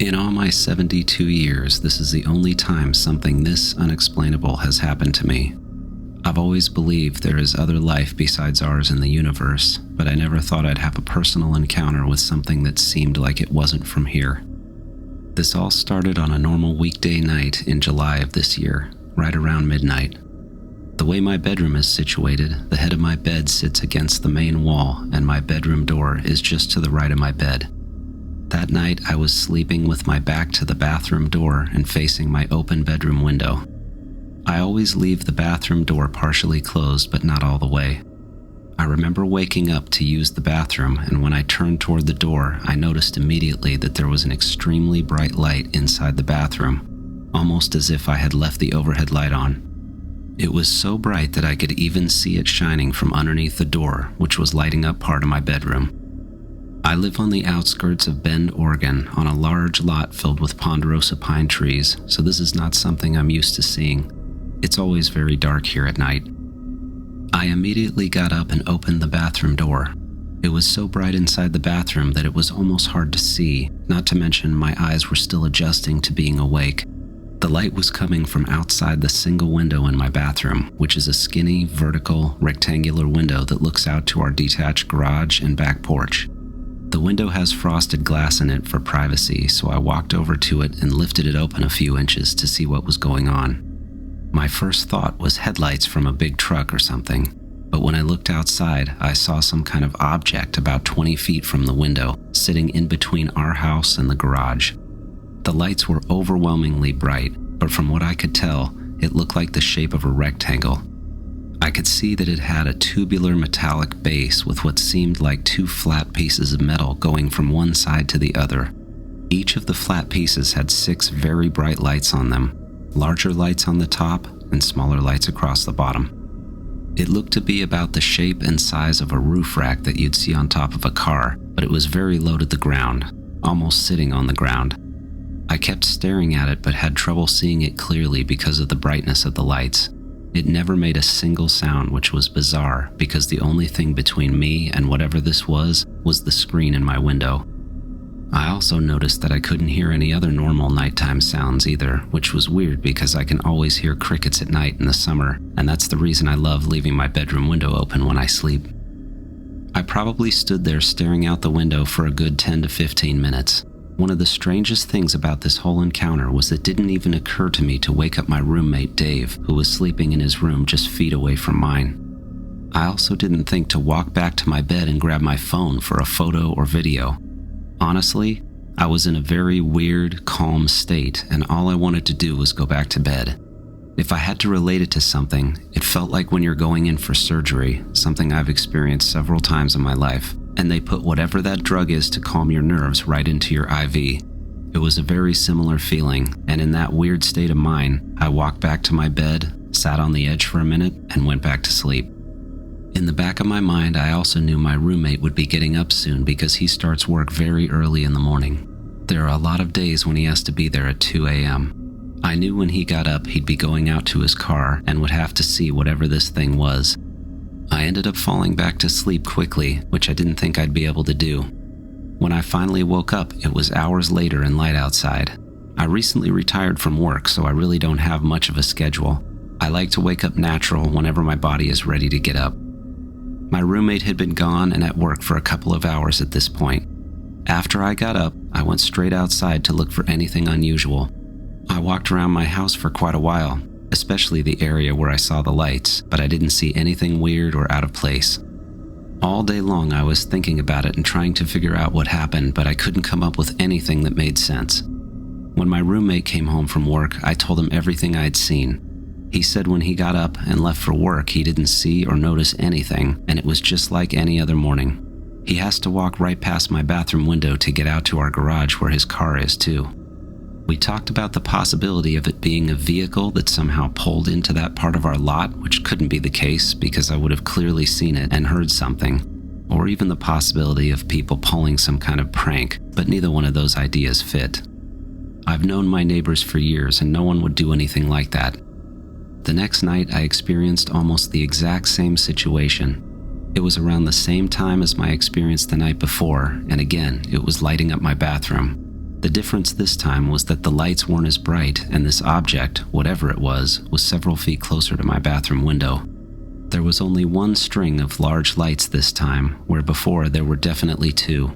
In all my 72 years, this is the only time something this unexplainable has happened to me. I've always believed there is other life besides ours in the universe, but I never thought I'd have a personal encounter with something that seemed like it wasn't from here. This all started on a normal weekday night in July of this year, right around midnight. The way my bedroom is situated, the head of my bed sits against the main wall, and my bedroom door is just to the right of my bed. That night, I was sleeping with my back to the bathroom door and facing my open bedroom window. I always leave the bathroom door partially closed, but not all the way. I remember waking up to use the bathroom, and when I turned toward the door, I noticed immediately that there was an extremely bright light inside the bathroom, almost as if I had left the overhead light on. It was so bright that I could even see it shining from underneath the door, which was lighting up part of my bedroom. I live on the outskirts of Bend, Oregon, on a large lot filled with ponderosa pine trees, so this is not something I'm used to seeing. It's always very dark here at night. I immediately got up and opened the bathroom door. It was so bright inside the bathroom that it was almost hard to see, not to mention my eyes were still adjusting to being awake. The light was coming from outside the single window in my bathroom, which is a skinny, vertical, rectangular window that looks out to our detached garage and back porch. The window has frosted glass in it for privacy, so I walked over to it and lifted it open a few inches to see what was going on. My first thought was headlights from a big truck or something, but when I looked outside, I saw some kind of object about 20 feet from the window, sitting in between our house and the garage. The lights were overwhelmingly bright, but from what I could tell, it looked like the shape of a rectangle. I could see that it had a tubular metallic base with what seemed like two flat pieces of metal going from one side to the other. Each of the flat pieces had 6 very bright lights on them, larger lights on the top and smaller lights across the bottom. It looked to be about the shape and size of a roof rack that you'd see on top of a car, but it was very low to the ground, almost sitting on the ground. I kept staring at it but had trouble seeing it clearly because of the brightness of the lights. It never made a single sound, which was bizarre because the only thing between me and whatever this was the screen in my window. I also noticed that I couldn't hear any other normal nighttime sounds either, which was weird because I can always hear crickets at night in the summer, and that's the reason I love leaving my bedroom window open when I sleep. I probably stood there staring out the window for a good 10 to 15 minutes. One of the strangest things about this whole encounter was it didn't even occur to me to wake up my roommate Dave, who was sleeping in his room just feet away from mine. I also didn't think to walk back to my bed and grab my phone for a photo or video. Honestly, I was in a very weird, calm state, and all I wanted to do was go back to bed. If I had to relate it to something, it felt like when you're going in for surgery, something I've experienced several times in my life, and they put whatever that drug is to calm your nerves right into your IV. It was a very similar feeling, and in that weird state of mind, I walked back to my bed, sat on the edge for a minute, and went back to sleep. In the back of my mind, I also knew my roommate would be getting up soon because he starts work very early in the morning. There are a lot of days when he has to be there at 2 a.m. I knew when he got up he'd be going out to his car and would have to see whatever this thing was. I ended up falling back to sleep quickly, which I didn't think I'd be able to do. When I finally woke up, it was hours later and light outside. I recently retired from work, so I really don't have much of a schedule. I like to wake up natural whenever my body is ready to get up. My roommate had been gone and at work for a couple of hours at this point. After I got up, I went straight outside to look for anything unusual. I walked around my house for quite a while, especially the area where I saw the lights, but I didn't see anything weird or out of place. All day long I was thinking about it and trying to figure out what happened, but I couldn't come up with anything that made sense. When my roommate came home from work, I told him everything I'd seen. He said when he got up and left for work, he didn't see or notice anything, and it was just like any other morning. He has to walk right past my bathroom window to get out to our garage where his car is too. We talked about the possibility of it being a vehicle that somehow pulled into that part of our lot, which couldn't be the case because I would have clearly seen it and heard something, or even the possibility of people pulling some kind of prank, but neither one of those ideas fit. I've known my neighbors for years and no one would do anything like that. The next night I experienced almost the exact same situation. It was around the same time as my experience the night before, and again, it was lighting up my bathroom. The difference this time was that the lights weren't as bright, and this object, whatever it was several feet closer to my bathroom window. There was only one string of large lights this time, where before there were definitely two.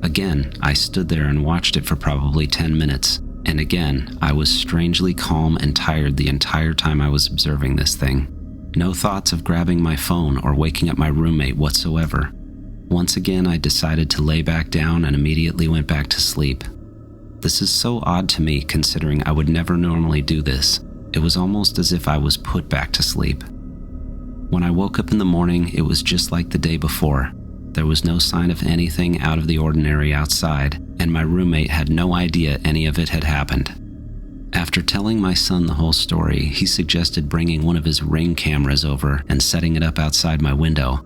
Again, I stood there and watched it for probably 10 minutes, and again, I was strangely calm and tired the entire time I was observing this thing. No thoughts of grabbing my phone or waking up my roommate whatsoever. Once again, I decided to lay back down and immediately went back to sleep. This is so odd to me considering I would never normally do this. It was almost as if I was put back to sleep. When I woke up in the morning, it was just like the day before. There was no sign of anything out of the ordinary outside, and my roommate had no idea any of it had happened. After telling my son the whole story, he suggested bringing one of his Ring cameras over and setting it up outside my window.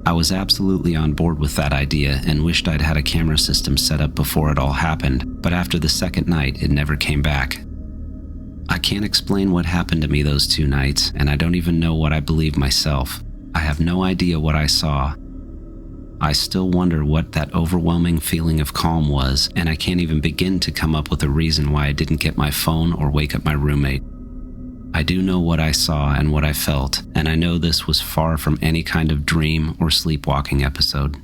I was absolutely on board with that idea and wished I'd had a camera system set up before it all happened, but after the second night, it never came back. I can't explain what happened to me those 2 nights, and I don't even know what I believe myself. I have no idea what I saw. I still wonder what that overwhelming feeling of calm was, and I can't even begin to come up with a reason why I didn't get my phone or wake up my roommate. I do know what I saw and what I felt, and I know this was far from any kind of dream or sleepwalking episode.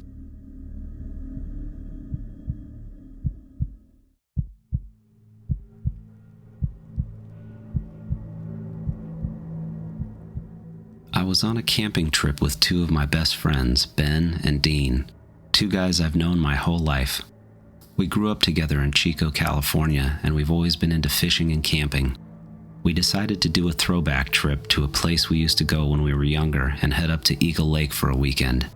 I was on a camping trip with 2 of my best friends, Ben and Dean, 2 guys I've known my whole life. We grew up together in Chico, California, and we've always been into fishing and camping. We decided to do a throwback trip to a place we used to go when we were younger and head up to Eagle Lake for a weekend.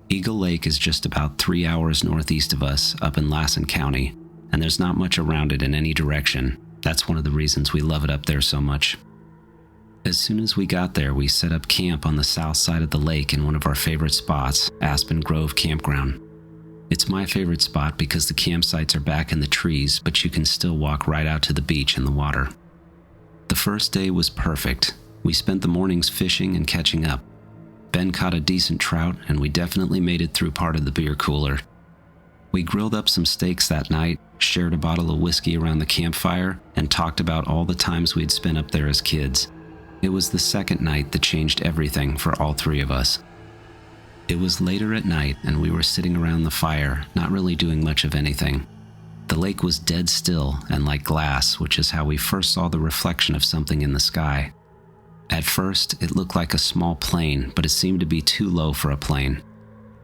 Eagle Lake is just about 3 hours northeast of us up in Lassen County, and there's not much around it in any direction. That's one of the reasons we love it up there so much. As soon as we got there, we set up camp on the south side of the lake in one of our favorite spots, Aspen Grove Campground. It's my favorite spot because the campsites are back in the trees, but you can still walk right out to the beach and the water. The first day was perfect. We spent the mornings fishing and catching up. Ben caught a decent trout, and we definitely made it through part of the beer cooler. We grilled up some steaks that night, shared a bottle of whiskey around the campfire, and talked about all the times we'd spent up there as kids. It was the second night that changed everything for all 3 of us. It was later at night, and we were sitting around the fire, not really doing much of anything. The lake was dead still and like glass, which is how we first saw the reflection of something in the sky. At first, it looked like a small plane, but it seemed to be too low for a plane.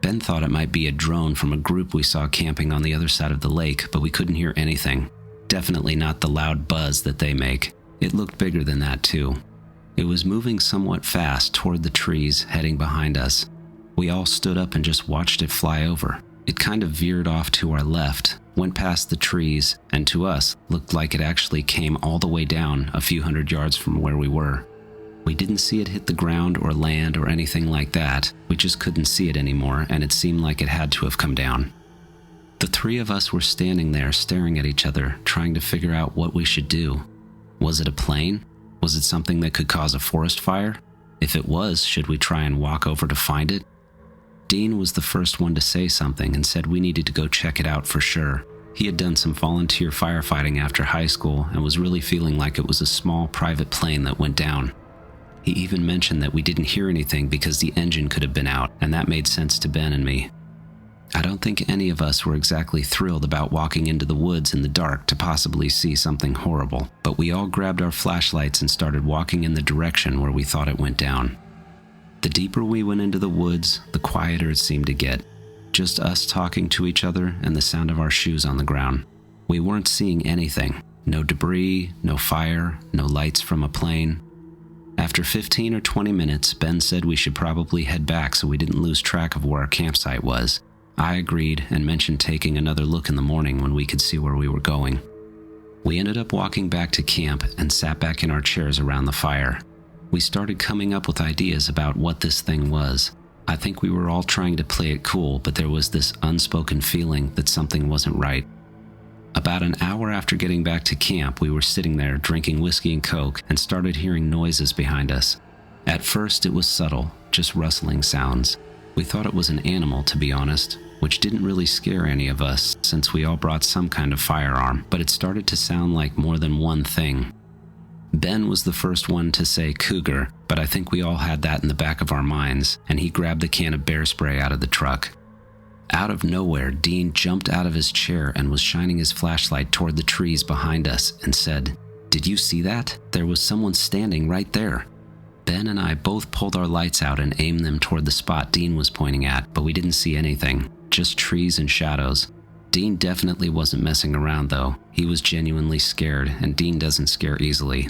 Ben thought it might be a drone from a group we saw camping on the other side of the lake, but we couldn't hear anything. Definitely not the loud buzz that they make. It looked bigger than that too. It was moving somewhat fast toward the trees heading behind us. We all stood up and just watched it fly over. It kind of veered off to our left, went past the trees, and to us looked like it actually came all the way down a few hundred yards from where we were. We didn't see it hit the ground or land or anything like that. We just couldn't see it anymore, and it seemed like it had to have come down. The 3 of us were standing there staring at each other, trying to figure out what we should do. Was it a plane? Was it something that could cause a forest fire? If it was, should we try and walk over to find it? Dean was the first one to say something and said we needed to go check it out for sure. He had done some volunteer firefighting after high school and was really feeling like it was a small private plane that went down. He even mentioned that we didn't hear anything because the engine could have been out, and that made sense to Ben and me. I don't think any of us were exactly thrilled about walking into the woods in the dark to possibly see something horrible, but we all grabbed our flashlights and started walking in the direction where we thought it went down. The deeper we went into the woods, the quieter it seemed to get. Just us talking to each other and the sound of our shoes on the ground. We weren't seeing anything. No debris, no fire, no lights from a plane. After 15 or 20 minutes, Ben said we should probably head back so we didn't lose track of where our campsite was. I agreed and mentioned taking another look in the morning when we could see where we were going. We ended up walking back to camp and sat back in our chairs around the fire. We started coming up with ideas about what this thing was. I think we were all trying to play it cool, but there was this unspoken feeling that something wasn't right. About an hour after getting back to camp, we were sitting there drinking whiskey and coke and started hearing noises behind us. At first it was subtle, just rustling sounds. We thought it was an animal, to be honest, which didn't really scare any of us, since we all brought some kind of firearm, but it started to sound like more than one thing. Ben was the first one to say cougar, but I think we all had that in the back of our minds, and he grabbed the can of bear spray out of the truck. Out of nowhere, Dean jumped out of his chair and was shining his flashlight toward the trees behind us and said, "Did you see that? There was someone standing right there." Ben and I both pulled our lights out and aimed them toward the spot Dean was pointing at, but we didn't see anything, just trees and shadows. Dean definitely wasn't messing around though. He was genuinely scared, and Dean doesn't scare easily.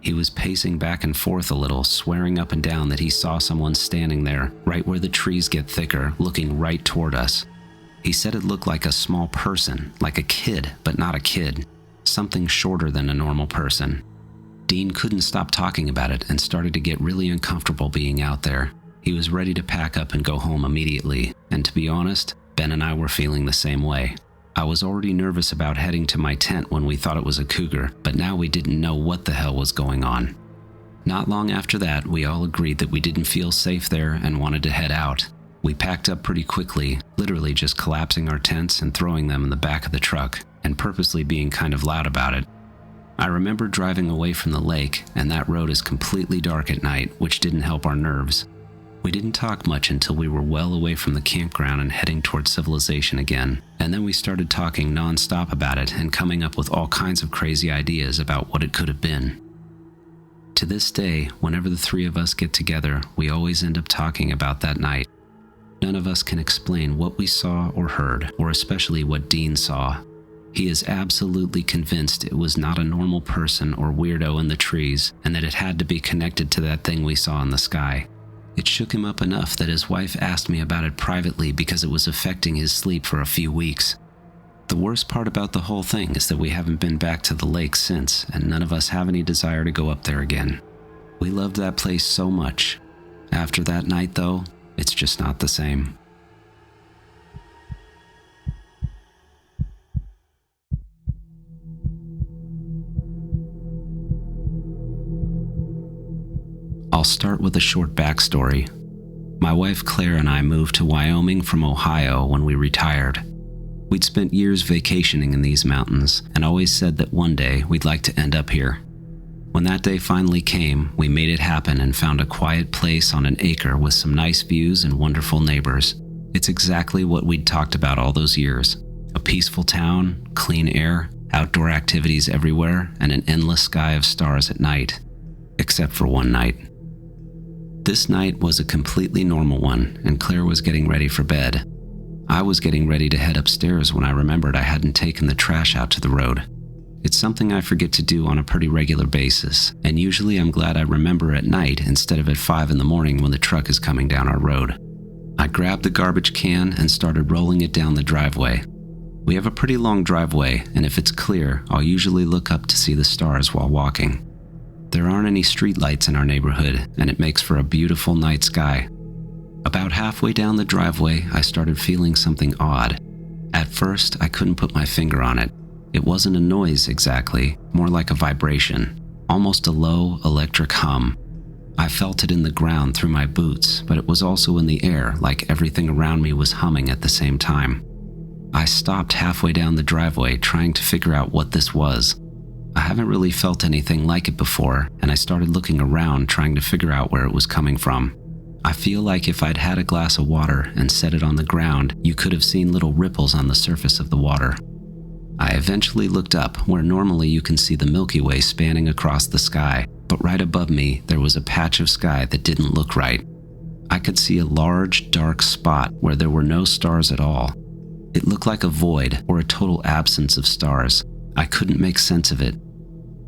He was pacing back and forth a little, swearing up and down that he saw someone standing there, right where the trees get thicker, looking right toward us. He said it looked like a small person, like a kid, but not a kid. Something shorter than a normal person. Dean couldn't stop talking about it and started to get really uncomfortable being out there. He was ready to pack up and go home immediately, and to be honest, Ben and I were feeling the same way. I was already nervous about heading to my tent when we thought it was a cougar, but now we didn't know what the hell was going on. Not long after that, we all agreed that we didn't feel safe there and wanted to head out. We packed up pretty quickly, literally just collapsing our tents and throwing them in the back of the truck, and purposely being kind of loud about it. I remember driving away from the lake, and that road is completely dark at night, which didn't help our nerves. We didn't talk much until we were well away from the campground and heading towards civilization again, and then we started talking non-stop about it and coming up with all kinds of crazy ideas about what it could have been. To this day, whenever the three of us get together, we always end up talking about that night. None of us can explain what we saw or heard, or especially what Dean saw. He is absolutely convinced it was not a normal person or weirdo in the trees, and that it had to be connected to that thing we saw in the sky. It shook him up enough that his wife asked me about it privately because it was affecting his sleep for a few weeks. The worst part about the whole thing is that we haven't been back to the lake since, and none of us have any desire to go up there again. We loved that place so much. After that night, though, it's just not the same. I'll start with a short backstory. My wife Claire and I moved to Wyoming from Ohio when we retired. We'd spent years vacationing in these mountains and always said that one day we'd like to end up here. When that day finally came, we made it happen and found a quiet place on an acre with some nice views and wonderful neighbors. It's exactly what we'd talked about all those years. A peaceful town, clean air, outdoor activities everywhere, and an endless sky of stars at night. Except for one night. This night was a completely normal one, and Claire was getting ready for bed. I was getting ready to head upstairs when I remembered I hadn't taken the trash out to the road. It's something I forget to do on a pretty regular basis, and usually I'm glad I remember at night instead of at 5 in the morning when the truck is coming down our road. I grabbed the garbage can and started rolling it down the driveway. We have a pretty long driveway, and if it's clear, I'll usually look up to see the stars while walking. There aren't any streetlights in our neighborhood, and it makes for a beautiful night sky. About halfway down the driveway, I started feeling something odd. At first, I couldn't put my finger on it. It wasn't a noise exactly, more like a vibration, almost a low electric hum. I felt it in the ground through my boots, but it was also in the air, like everything around me was humming at the same time. I stopped halfway down the driveway trying to figure out what this was. I haven't really felt anything like it before, and I started looking around trying to figure out where it was coming from. I feel like if I'd had a glass of water and set it on the ground, you could have seen little ripples on the surface of the water. I eventually looked up where normally you can see the Milky Way spanning across the sky, but right above me there was a patch of sky that didn't look right. I could see a large, dark spot where there were no stars at all. It looked like a void or a total absence of stars. I couldn't make sense of it.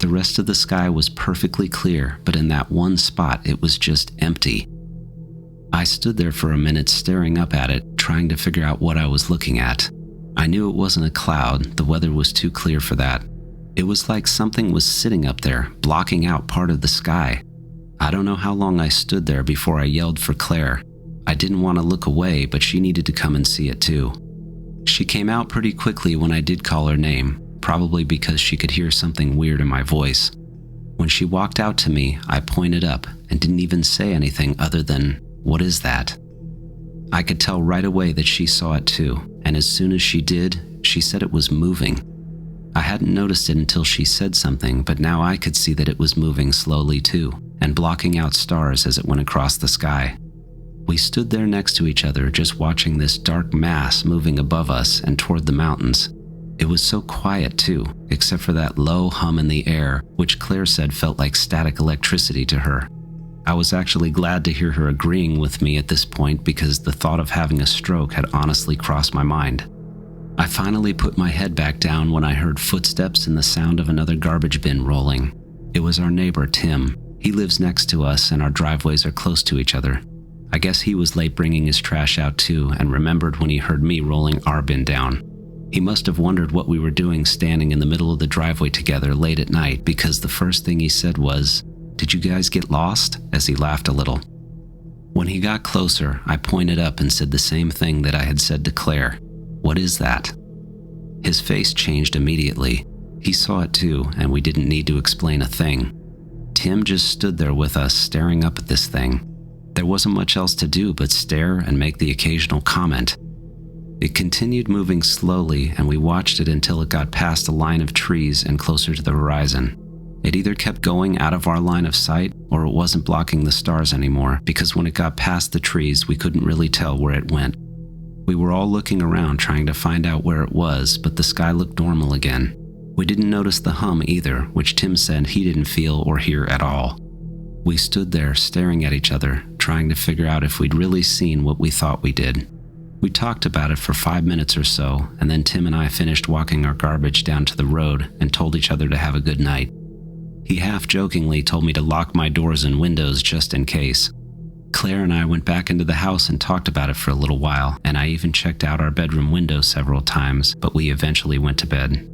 The rest of the sky was perfectly clear, but in that one spot it was just empty. I stood there for a minute staring up at it, trying to figure out what I was looking at. I knew it wasn't a cloud, the weather was too clear for that. It was like something was sitting up there, blocking out part of the sky. I don't know how long I stood there before I yelled for Claire. I didn't want to look away, but she needed to come and see it too. She came out pretty quickly when I did call her name, probably because she could hear something weird in my voice. When she walked out to me, I pointed up and didn't even say anything other than, "What is that?" I could tell right away that she saw it too, and as soon as she did, she said it was moving. I hadn't noticed it until she said something, but now I could see that it was moving slowly too, and blocking out stars as it went across the sky. We stood there next to each other, just watching this dark mass moving above us and toward the mountains. It was so quiet too, except for that low hum in the air, which Claire said felt like static electricity to her. I was actually glad to hear her agreeing with me at this point because the thought of having a stroke had honestly crossed my mind. I finally put my head back down when I heard footsteps and the sound of another garbage bin rolling. It was our neighbor, Tim. He lives next to us and our driveways are close to each other. I guess he was late bringing his trash out too and remembered when he heard me rolling our bin down. He must have wondered what we were doing standing in the middle of the driveway together late at night because the first thing he said was, "Did you guys get lost?" as he laughed a little. When he got closer, I pointed up and said the same thing that I had said to Claire. "What is that?" His face changed immediately. He saw it too, and we didn't need to explain a thing. Tim just stood there with us, staring up at this thing. There wasn't much else to do but stare and make the occasional comment. It continued moving slowly, and we watched it until it got past a line of trees and closer to the horizon. It either kept going out of our line of sight, or it wasn't blocking the stars anymore, because when it got past the trees, we couldn't really tell where it went. We were all looking around trying to find out where it was, but the sky looked normal again. We didn't notice the hum either, which Tim said he didn't feel or hear at all. We stood there staring at each other, trying to figure out if we'd really seen what we thought we did. We talked about it for 5 minutes or so, and then Tim and I finished walking our garbage down to the road and told each other to have a good night. He half-jokingly told me to lock my doors and windows just in case. Claire and I went back into the house and talked about it for a little while, and I even checked out our bedroom window several times, but we eventually went to bed.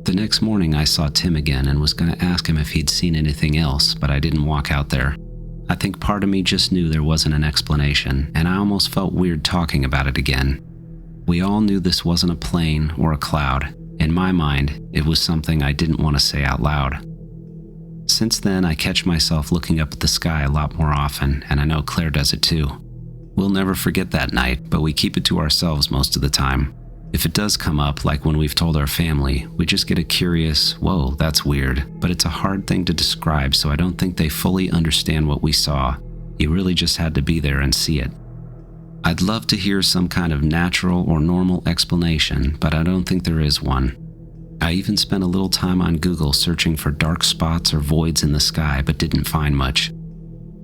The next morning I saw Tim again and was going to ask him if he'd seen anything else, but I didn't walk out there. I think part of me just knew there wasn't an explanation, and I almost felt weird talking about it again. We all knew this wasn't a plane or a cloud. In my mind, it was something I didn't want to say out loud. Since then, I catch myself looking up at the sky a lot more often, and I know Claire does it too. We'll never forget that night, but we keep it to ourselves most of the time. If it does come up, like when we've told our family, we just get a curious, "Whoa, that's weird," but it's a hard thing to describe, so I don't think they fully understand what we saw. You really just had to be there and see it. I'd love to hear some kind of natural or normal explanation, but I don't think there is one. I even spent a little time on Google searching for dark spots or voids in the sky, but didn't find much.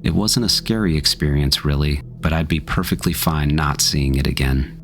It wasn't a scary experience really, but I'd be perfectly fine not seeing it again.